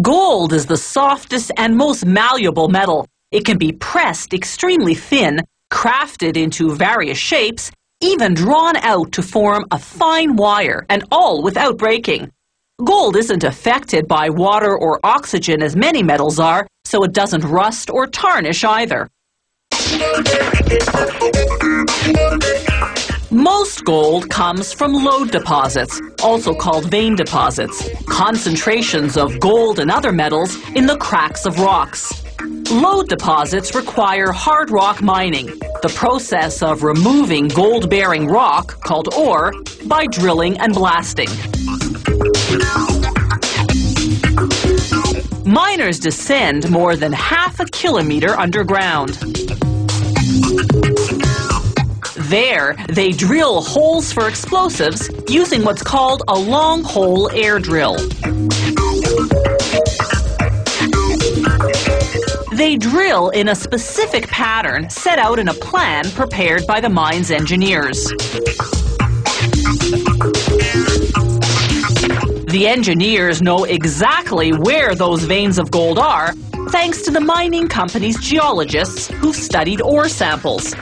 Gold is the softest and most malleable metal. It can be pressed extremely thin, crafted into various shapes, even drawn out to form a fine wire, and all without breaking. Gold isn't affected by water or oxygen as many metals are, so it doesn't rust or tarnish either. Most gold comes from lode deposits, also called vein deposits, concentrations of gold and other metals in the cracks of rocks. Lode deposits require hard rock mining, the process of removing gold-bearing rock, called ore, by drilling and blasting. Miners descend more than half a kilometer underground. There, they drill holes for explosives using what's called a long-hole air drill. They drill in a specific pattern set out in a plan prepared by the mine's engineers. The engineers know exactly where those veins of gold are, thanks to the mining company's geologists who've studied ore samples.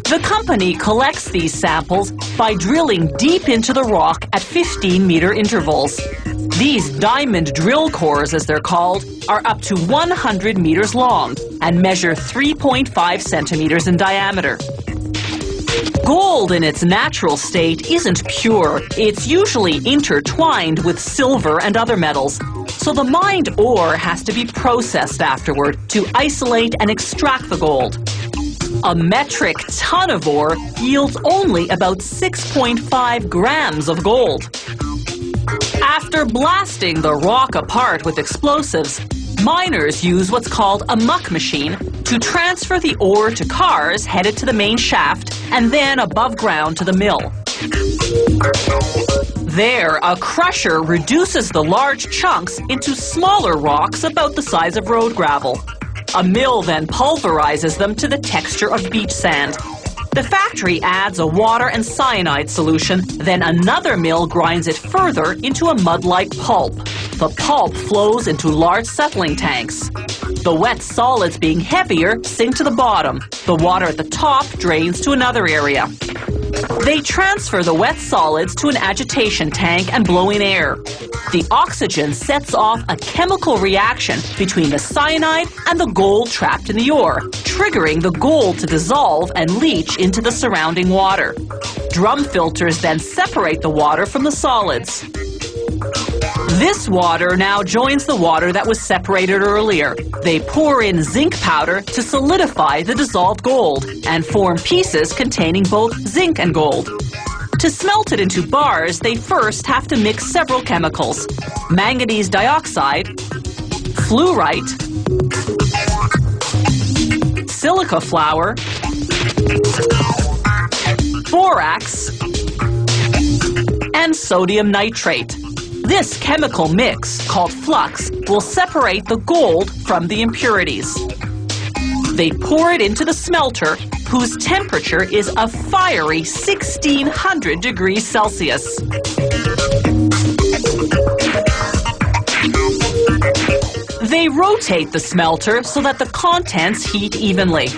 The company collects these samples by drilling deep into the rock at 15-meter intervals. These diamond drill cores, as they're called, are up to 100 meters long and measure 3.5 centimeters in diameter. Gold in its natural state isn't pure. It's usually intertwined with silver and other metals, so the mined ore has to be processed afterward to isolate and extract the gold. A metric ton of ore yields only about 6.5 grams of gold. After blasting the rock apart with explosives, miners use what's called a muck machine to transfer the ore to cars headed to the main shaft and then above ground to the mill. There, a crusher reduces the large chunks into smaller rocks about the size of road gravel. A mill then pulverizes them to the texture of beach sand. The factory adds a water and cyanide solution, then another mill grinds it further into a mud-like pulp. The pulp flows into large settling tanks. The wet solids, being heavier, sink to the bottom. The water at the top drains to another area. They transfer the wet solids to an agitation tank and blow in air. The oxygen sets off a chemical reaction between the cyanide and the gold trapped in the ore, triggering the gold to dissolve and leach into the surrounding water. Drum filters then separate the water from the solids. This water now joins the water that was separated earlier. They pour in zinc powder to solidify the dissolved gold and form pieces containing both zinc and gold. To smelt it into bars, they first have to mix several chemicals: manganese dioxide, fluorite, silica flour, borax, and sodium nitrate. This chemical mix, called flux, will separate the gold from the impurities. They pour it into the smelter, whose temperature is a fiery 1600 degrees Celsius. They rotate the smelter so that the contents heat evenly.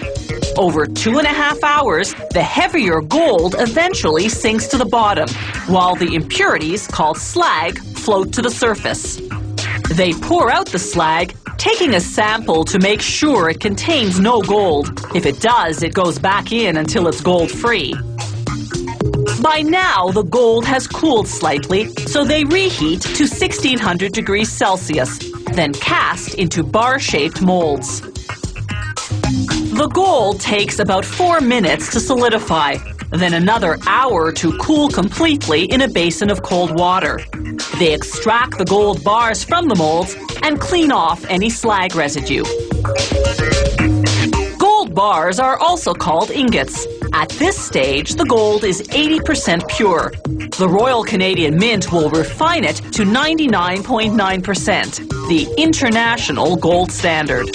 Over 2.5 hours, the heavier gold eventually sinks to the bottom, while the impurities, called slag, float to the surface. They pour out the slag, taking a sample to make sure it contains no gold. If it does, it goes back in until it's gold-free. By now, the gold has cooled slightly, so they reheat to 1600 degrees Celsius, then cast into bar-shaped molds. The gold takes about 4 minutes to solidify, then another hour to cool completely in a basin of cold water. They extract the gold bars from the molds and clean off any slag residue. Gold bars are also called ingots. At this stage, the gold is 80% pure. The Royal Canadian Mint will refine it to 99.9%, the international gold standard.